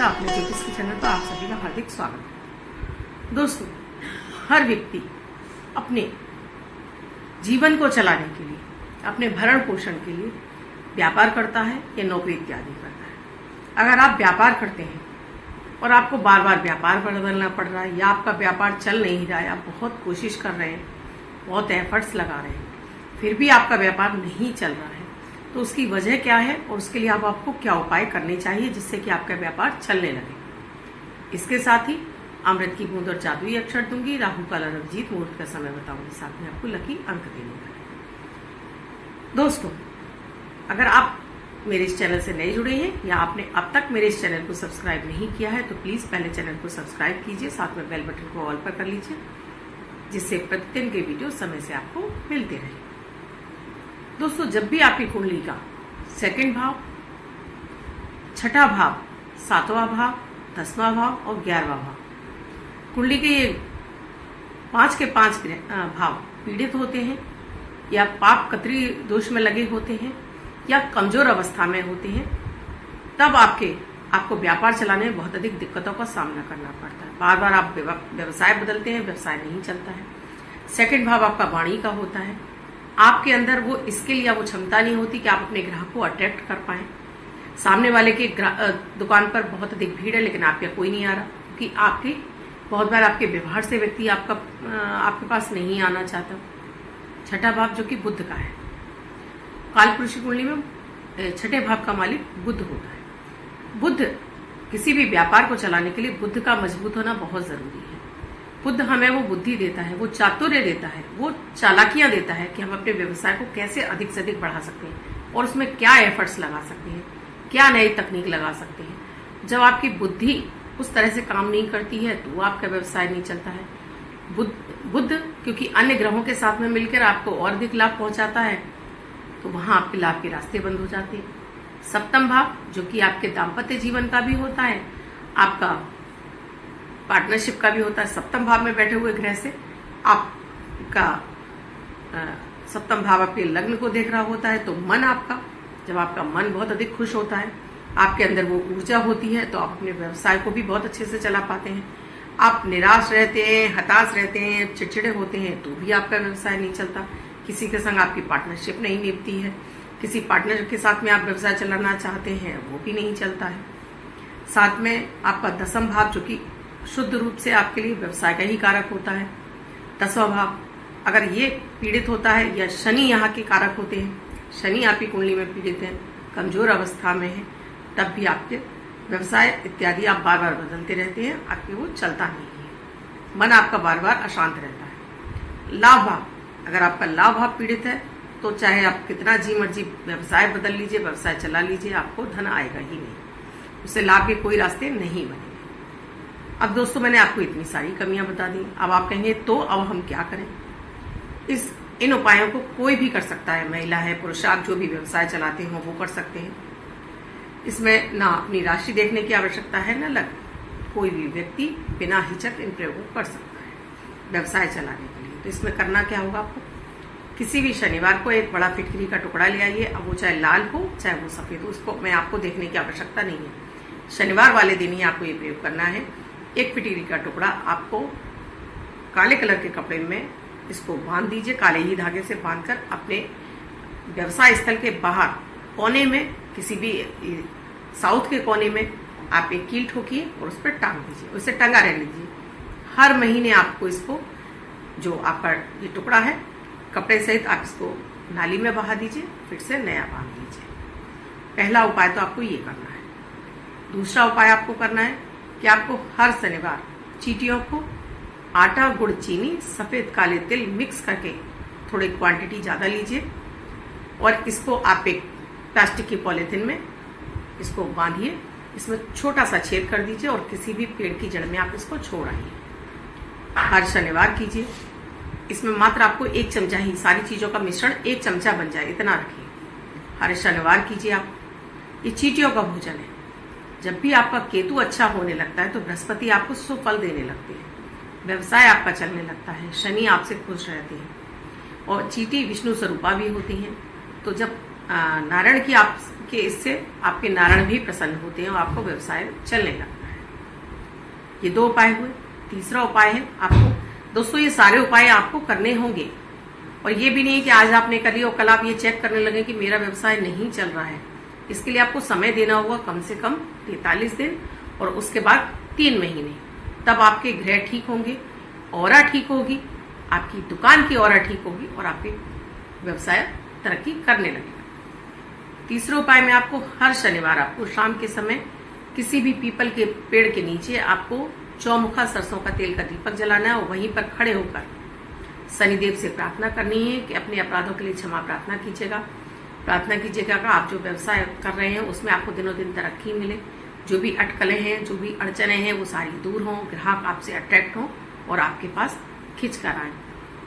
नमस्कार, अपने ज्योतिष के चैनल पर आप सभी का हार्दिक स्वागत है। दोस्तों, हर व्यक्ति अपने जीवन को चलाने के लिए, अपने भरण पोषण के लिए व्यापार करता है या नौकरी इत्यादि करता है। अगर आप व्यापार करते हैं और आपको बार बार व्यापार बदलना पड़ रहा है या आपका व्यापार चल नहीं रहा है, आप बहुत कोशिश कर रहे हैं, बहुत एफर्ट्स लगा रहे हैं, फिर भी आपका व्यापार नहीं चल रहा है, तो उसकी वजह क्या है और उसके लिए आपको क्या उपाय करने चाहिए जिससे कि आपका व्यापार चलने लगे। इसके साथ ही अमृत की बूंद और जादुई अक्षर दूंगी, राहु काल और अभिजीत मुहूर्त का समय बताऊंगी, साथ में आपको लकी अंक देने वाले। दोस्तों, अगर आप मेरे इस चैनल से नए जुड़े हैं या आपने अब तक मेरे इस चैनल को सब्सक्राइब नहीं किया है तो प्लीज पहले चैनल को सब्सक्राइब कीजिए, साथ में बेल बटन को ऑल पर कर लीजिए, जिससे प्रतिदिन के वीडियो समय से आपको मिलते रहे। दोस्तों, जब भी आपकी कुंडली का सेकंड भाव, छठा भाव, सातवां भाव, 10वां भाव और 11वां भाव, कुंडली के ये 5 के 5 भाव पीड़ित होते हैं या पाप कतरी दोष में लगे होते हैं या कमजोर अवस्था में होते हैं, तब आपको व्यापार चलाने में बहुत अधिक दिक्कतों का सामना करना पड़ता है। बार बार आप व्यवसाय बदलते हैं, व्यवसाय नहीं चलता है। सेकंड भाव आपका वाणी का होता है, आपके अंदर वो इसके लिए वो क्षमता नहीं होती कि आप अपने ग्राहक को अट्रैक्ट कर पाए। सामने वाले के दुकान पर बहुत अधिक भीड़ है लेकिन आपके कोई नहीं आ रहा, क्योंकि आपके बहुत बार आपके व्यवहार से व्यक्ति आपके पास नहीं आना चाहता। छठा भाव जो कि बुध का है, कालपुरुष कुंडली में छठे भाव का मालिक बुध होता है। बुध किसी भी व्यापार को चलाने के लिए बुध का मजबूत होना बहुत जरूरी है। बुध हमें वो बुद्धि देता है, वो चातुर्य देता है, वो चालाकियां देता है कि हम अपने व्यवसाय को कैसे अधिक से अधिक बढ़ा सकते हैं और उसमें क्या एफर्ट्स लगा सकते हैं, क्या नई तकनीक लगा सकते हैं। जब आपकी बुद्धि उस तरह से काम नहीं करती है तो आपका व्यवसाय नहीं चलता है। बुध क्योंकि अन्य ग्रहों के साथ में मिलकर आपको और अधिक लाभ पहुंचाता है, तो वहां आपके लाभ के रास्ते बंद हो जाते हैं। सप्तम भाव जो कि आपके दाम्पत्य जीवन का भी होता है, आपका पार्टनरशिप का भी होता है। सप्तम भाव में बैठे हुए ग्रह से आपका सप्तम भाव आपके लग्न को देख रहा होता है, तो मन आपका, जब आपका मन बहुत अधिक खुश होता है, आपके अंदर वो ऊर्जा होती है, तो आप अपने व्यवसाय को भी बहुत अच्छे से चला पाते हैं। आप निराश रहते हैं, हताश रहते हैं, चिड़चिड़े होते हैं, तो भी आपका व्यवसाय नहीं चलता। किसी के संग आपकी पार्टनरशिप नहीं निभती है, किसी पार्टनर के साथ में आप व्यवसाय चलाना चाहते हैं, वो भी नहीं चलता है। साथ में आपका 10वां भाव जो कि शुद्ध रूप से आपके लिए व्यवसाय का ही कारक होता है। 10वां भाव अगर ये पीड़ित होता है या शनि यहाँ के कारक होते हैं, शनि आपकी कुंडली में पीड़ित है, कमजोर अवस्था में है, तब भी आपके व्यवसाय इत्यादि आप बार बार बदलते रहते हैं, आपके वो चलता नहीं है। मन आपका बार बार अशांत रहता है। लाभ भाव, अगर आपका लाभ भाव पीड़ित है तो चाहे आप कितना जी मर्जी व्यवसाय बदल लीजिए, व्यवसाय चला लीजिए, आपको धन आएगा ही नहीं, उससे लाभ के कोई रास्ते नहीं बनेंगे। अब दोस्तों, मैंने आपको इतनी सारी कमियां बता दी, अब आप कहेंगे तो अब हम क्या करें। इन उपायों को कोई भी कर सकता है, महिला है, पुरुष, आप जो भी व्यवसाय चलाते हो वो कर सकते हैं। इसमें ना अपनी राशि देखने की आवश्यकता है ना लग, कोई भी व्यक्ति बिना हिचक इन प्रयोगों कर सकता है व्यवसाय चलाने के लिए। तो इसमें करना क्या होगा, आपको किसी भी शनिवार को एक बड़ा फिटकरी का टुकड़ा ले आइए, अब वो चाहे लाल हो चाहे वो सफेद हो, उसको मैं आपको देखने की आवश्यकता नहीं है। शनिवार वाले दिन ही आपको ये प्रयोग करना है। एक फिटकरी का टुकड़ा आपको काले कलर के कपड़े में इसको बांध दीजिए, काले ही धागे से बांधकर अपने व्यवसाय स्थल के बाहर कोने में, किसी भी साउथ के कोने में आप एक कील ठोकिए और उस पर टांग दीजिए, उसे टंगा रहने दीजिए। हर महीने आपको इसको, जो आपका ये टुकड़ा है, कपड़े सहित आप इसको नाली में बहा दीजिए, फिर से नया बांध दीजिए। पहला उपाय तो आपको ये करना है। दूसरा उपाय आपको करना है कि आपको हर शनिवार चींटियों को आटा, गुड़, चीनी, सफेद काले तिल मिक्स करके थोड़ी क्वांटिटी ज्यादा लीजिए और इसको आप एक प्लास्टिक की पॉलीथिन में इसको बांधिए, इसमें छोटा सा छेद कर दीजिए और किसी भी पेड़ की जड़ में आप इसको छोड़ आइए। हर शनिवार कीजिए। इसमें मात्र आपको 1 चमचा ही, सारी चीजों का मिश्रण 1 चमचा बन जाए इतना रखिए। हर शनिवार कीजिए आप। ये चींटियों का भोजन है। जब भी आपका केतु अच्छा होने लगता है तो बृहस्पति आपको सुफल देने लगते हैं, व्यवसाय आपका चलने लगता है, शनि आपसे खुश रहते हैं और चींटी विष्णु स्वरूपा भी होती हैं। तो जब नारायण की आप कि इससे आपके नारायण भी प्रसन्न होते हैं और आपको व्यवसाय चलने लगता है। ये 2 उपाय हुए। तीसरा उपाय है आपको, दोस्तों ये सारे उपाय आपको करने होंगे, और ये भी नहीं कि आज आपने कर लिया और कल आप ये चेक करने लगे कि मेरा व्यवसाय नहीं चल रहा है। इसके लिए आपको समय देना होगा कम से कम 43 दिन, और उसके बाद 3 महीने। तब आपके ग्रह ठीक होंगे, ऑरा ठीक होगी, आपकी दुकान की ऑरा ठीक होगी और आपके व्यवसाय तरक्की करने लगेगा। तीसरे उपाय में आपको हर शनिवार आपको शाम के समय किसी भी पीपल के पेड़ के नीचे आपको चौमुखा सरसों का तेल का दीपक जलाना है, और वहीं पर खड़े होकर शनिदेव से प्रार्थना करनी है कि अपने अपराधों के लिए क्षमा प्रार्थना कीजिएगा। प्रार्थना कीजिएगा कि आप जो व्यवसाय कर रहे हैं उसमें आपको दिनों दिन तरक्की मिले, जो भी अटकलें हैं, जो भी अड़चने हैं वो सारी दूर हों, ग्राहक आपसे अट्रैक्ट हों और आपके पास खिंच कर आए।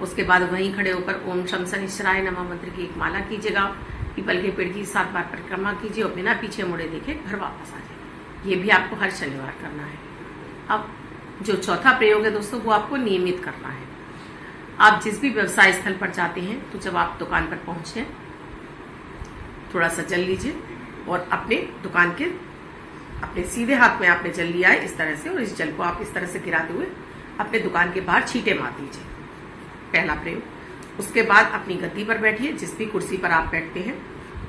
उसके बाद वहीं खड़े होकर ओम शम शनिश्चराय नमः मंत्र की एक माला कीजिएगा, पीपल के पेड़ की 7 बार परिक्रमा कीजिए और बिना पीछे मुड़े देखे घर वापस आ जाइए। ये भी आपको हर शनिवार करना है। अब जो चौथा प्रयोग है दोस्तों, वो आपको नियमित करना है। आप जिस भी व्यवसाय स्थल पर जाते हैं तो जब आप दुकान पर पहुंचे थोड़ा सा जल लीजिए और अपने दुकान के अपने सीधे हाथ में आपने जल लिया है इस तरह से, और इस जल को आप इस तरह से गिराते हुए अपने दुकान के बाहर छींटे मार दीजिए। पहला प्रयोग। उसके बाद अपनी गद्दी पर बैठिए, जिस भी कुर्सी पर आप बैठते हैं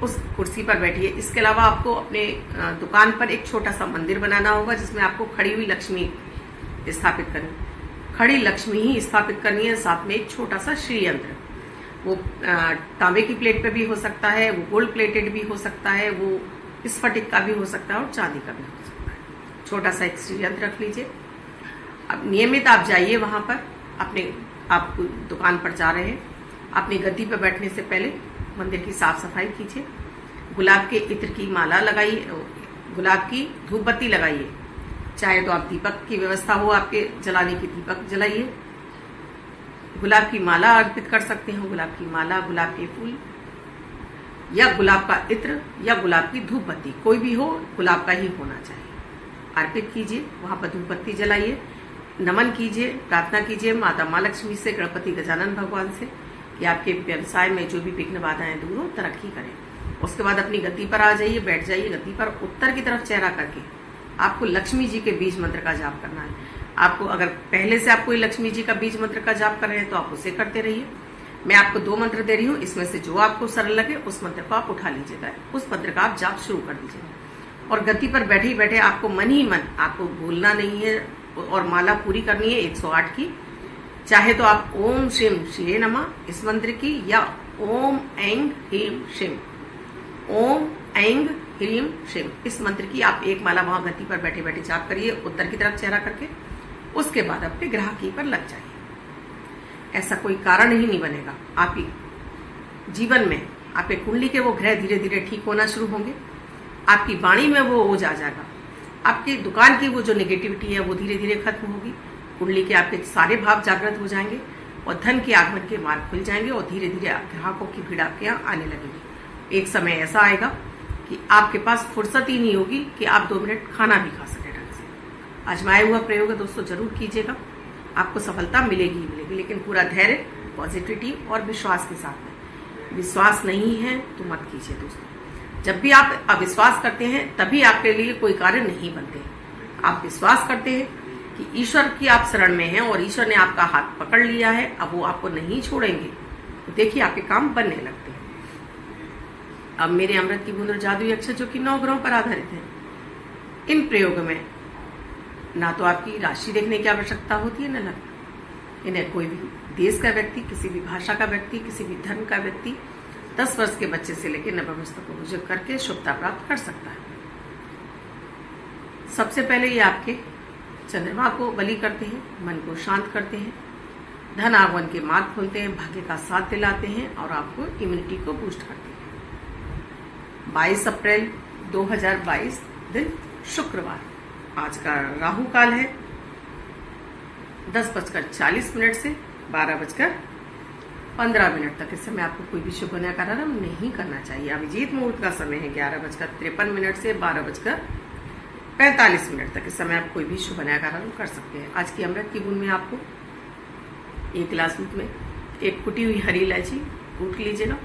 उस कुर्सी पर बैठिए। इसके अलावा आपको अपने दुकान पर एक छोटा सा मंदिर बनाना होगा जिसमें आपको खड़ी हुई लक्ष्मी स्थापित करनी, खड़ी लक्ष्मी ही स्थापित करनी है। साथ में एक छोटा सा श्री यंत्र, वो तांबे की प्लेट पे भी हो सकता है, वो गोल्ड प्लेटेड भी हो सकता है, वो स्फटिक का भी हो सकता है और चांदी का भी हो सकता है। छोटा सा एक श्री यंत्र रख लीजिए। अब नियमित आप जाइए वहां पर, अपने आप दुकान पर जा रहे हैं, अपनी गद्दी पर बैठने से पहले मंदिर की साफ सफाई कीजिए। गुलाब के इत्र की माला लगाइए, गुलाब की धूप बत्ती लगाइए। चाहे तो आप दीपक की व्यवस्था हो आपके जलाने की, दीपक जलाइए। गुलाब की माला अर्पित कर सकते हो, गुलाब की माला, गुलाब के फूल या गुलाब का इत्र या गुलाब की धूप बत्ती, कोई भी हो, गुलाब का ही होना चाहिए। अर्पित कीजिए, वहां पर धूप बत्ती जलाइए, नमन कीजिए, प्रार्थना कीजिए माता माँ लक्ष्मी से, गणपति गजानन भगवान से कि आपके व्यवसाय में जो भी विघ्न बाधाएं दूर हो, तरक्की करें। उसके बाद अपनी गद्दी पर आ जाइए, बैठ जाइए। गद्दी पर उत्तर की तरफ चेहरा करके आपको लक्ष्मी जी के बीज मंत्र का जाप करना है। आपको अगर पहले से आप कोई लक्ष्मी जी का बीज मंत्र का जाप कर रहे हैं तो आप उसे करते रहिए। मैं आपको 2 मंत्र दे रही हूँ, इसमें से जो आपको सरल लगे उस मंत्र को आप उठा लीजिएगा, उस मंत्र का आप जाप शुरू कर दीजिएगा। और गद्दी पर बैठे ही बैठे आपको मन ही मन, आपको भूलना नहीं है और माला पूरी करनी है 108 की। चाहे तो आप ओम श्रीम श्री नमः इस मंत्र की, या ओम ऐंग ह्रीम शिम, ओम ऐंग ह्रीम शिम इस मंत्र की आप एक माला वहां गद्दी पर बैठे बैठे जाप करिए, उत्तर की तरफ चेहरा करके। उसके बाद अपने ग्राहकी पर लग जाइए। ऐसा कोई कारण ही नहीं बनेगा, आपकी जीवन में आपके कुंडली के वो ग्रह धीरे धीरे ठीक होना शुरू होंगे, आपकी वाणी में वो ओज आ जाएगा, आपकी दुकान की वो जो नेगेटिविटी है वो धीरे धीरे खत्म होगी, कुंडली के आपके सारे भाव जागृत हो जाएंगे और धन के आगमन के मार्ग खुल जाएंगे और धीरे धीरे ग्राहकों की भीड़ आपके यहाँ आने लगेगी। एक समय ऐसा आएगा कि आपके पास फुर्सत ही नहीं होगी कि आप 2 मिनट खाना भी खा सके ढंग से। आजमाया हुआ प्रयोग है दोस्तों, जरूर कीजिएगा, आपको सफलता मिलेगी ही मिलेगी, लेकिन पूरा धैर्य, पॉजिटिविटी और विश्वास के साथ में। विश्वास नहीं है तो मत कीजिए दोस्तों। जब भी आप अविश्वास करते हैं तभी आपके लिए कोई कार्य नहीं बनते। आप विश्वास करते हैं कि ईश्वर की आप शरण में हैं और ईश्वर ने आपका हाथ पकड़ लिया है, अब वो आपको नहीं छोड़ेंगे, तो देखिए आपके काम बनने लगते हैं। अब मेरे अमृत की बूंद और जादुई अक्षर जो कि 9 ग्रहों पर आधारित है, इन प्रयोगों में ना तो आपकी राशि देखने की आवश्यकता होती है न लग्न। इन्हें कोई भी देश का व्यक्ति, किसी भी भाषा का व्यक्ति, किसी भी धर्म का व्यक्ति 10 वर्ष के बच्चे से लेकर 90 वर्ष तक पूजन करके शुभता प्राप्त कर सकता है। सबसे पहले ये आपके चंद्रमा को बलि करते हैं, मन को शांत करते हैं, धन आगमन के मार्ग खोलते हैं, भाग्य का साथ दिलाते हैं और आपको इम्यूनिटी को बूस्ट करते हैं। 22 अप्रैल 2022 दिन शुक्रवार, आज का राहु काल है 10:40 से 12:15 तक। इस समय आपको कोई भी शुभ कार्यक्रम नहीं करना चाहिए। अभिजीत मुहूर्त का समय है 11:53 से 12:45 तक। इस समय आप कोई भी शुभ कार्यक्रम कर सकते हैं। आज की अमृत की बूंद में आपको 1 गिलास दूध में 1 कुटी हुई हरी इलायची कूट लीजिएगा,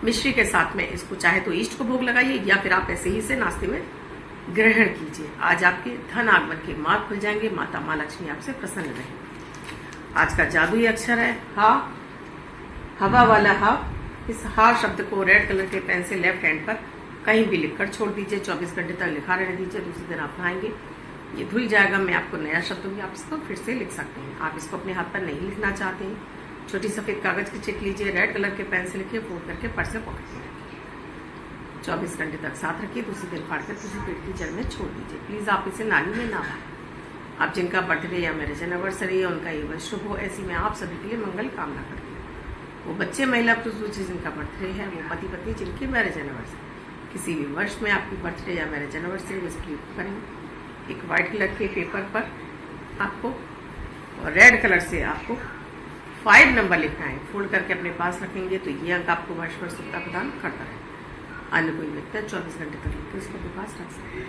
मिश्री के साथ में इसको चाहे तो ईस्ट को भोग लगाइए या फिर आप ऐसे ही से नाश्ते में ग्रहण कीजिए। आज आपके धन आगमन के मार्ग खुल जाएंगे। माता माँ लक्ष्मी आपसे प्रसन्न रहेंगी। आज का जादुई अक्षर है हा, हवा वाला हा। इस हा शब्द को रेड कलर के पेन से लेफ्ट हैंड पर कहीं भी लिखकर छोड़ दीजिए। 24 घंटे तक लिखा रहने दीजिए। दूसरे दिन आप नहाएंगे, ये धुल जाएगा। मैं आपको नया शब्द दूंगी, आप इसको फिर से लिख सकते हैं। आप इसको अपने हाथ पर नहीं लिखना चाहते हैं, छोटी सफेद कागज की चिट लीजिए, रेड कलर के पेन से लिखिए, फोल्ड करके पर्स में पॉकेट में रखिए। 24 घंटे तक साथ रखिए। दूसरे दिन फाड़कर किसी पेड़ की जड़ में छोड़ दीजिए। प्लीज आप इसे नाली में ना लाएं। आप जिनका बर्थडे या मैरिज एनिवर्सरी है उनका ये वर्ष शुभ हो, ऐसी मैं आप सभी के लिए मंगल कामना करती हूँ। वो बच्चे, महिला पुरुष जिनका बर्थडे है, वो पति पत्नी जिनकी मैरिज एनिवर्सरी, किसी भी वर्ष में आपकी बर्थडे या मैरिज एनिवर्सरी में स्प्लिट करेंगे। एक व्हाइट कलर के पेपर पर आपको और रेड कलर से आपको 5 नंबर लिखना है। फोल्ड करके अपने पास रखेंगे तो ये अंक आपको वर्ष भर सुखता प्रदान करता है। अन्य कोई व्यक्ति 24 घंटे तक लिखकर इसको अपने पास रख सकते हैं।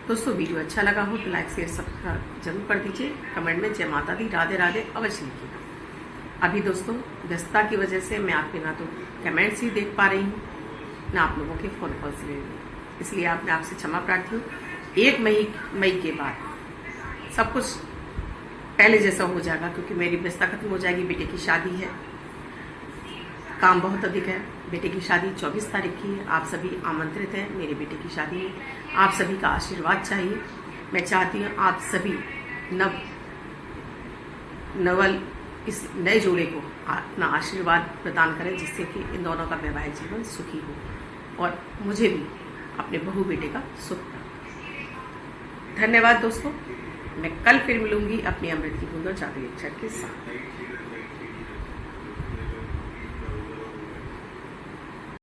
दोस्तों, वीडियो अच्छा लगा हो तो लाइक शेयर सब्सक्राइब जरूर कर दीजिए। कमेंट में जय माता दी, राधे राधे अवश्य लिखिएगा। अभी दोस्तों व्यस्तता की वजह से मैं आपके ना तो कमेंट्स ही देख पा रही हूँ, ना आप लोगों के फोन कॉल्स ले रही हूँ, इसलिए मैं आपसे क्षमा प्रार्थी हूँ। 1 मई के बाद सब कुछ पहले जैसा हो जाएगा, क्योंकि मेरी व्यस्तता खत्म हो जाएगी। बेटे की शादी है, काम बहुत अधिक है। बेटे की शादी 24 तारीख की है। आप सभी आमंत्रित हैं मेरे बेटे की शादी में। आप सभी का आशीर्वाद चाहिए। मैं चाहती हूँ आप सभी नवल इस नए जोड़े को अपना आशीर्वाद प्रदान करें, जिससे कि इन दोनों का वैवाहिक जीवन सुखी हो और मुझे भी अपने बहू बेटे का सुख प्राप्त। धन्यवाद दोस्तों। मैं कल फिर मिलूंगी अपनी अमृत की बूंद और जादुई अक्षर के साथ।